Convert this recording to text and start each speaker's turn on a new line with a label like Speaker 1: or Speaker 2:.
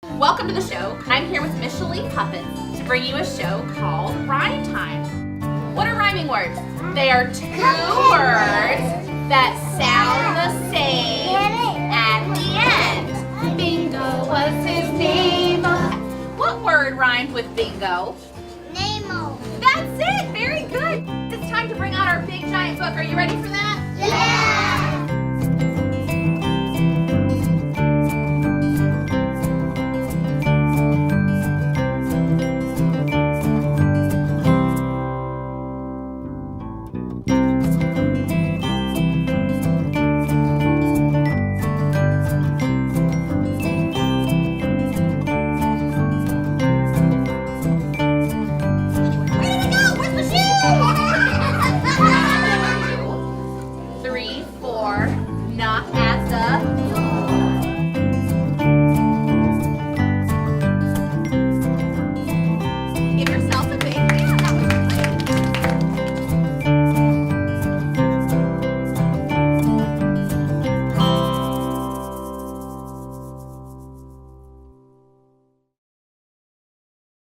Speaker 1: Welcome to the show. I'm here with MicheLee Pupppets to bring you a show called Rhyme Time. What are rhyming words? They are two words that sound the same at the end. Bingo was his name. What word rhymed with bingo?
Speaker 2: Nemo.
Speaker 1: That's it. Very good. It's time to bring out our big giant book. Are you ready for that?
Speaker 2: Yeah.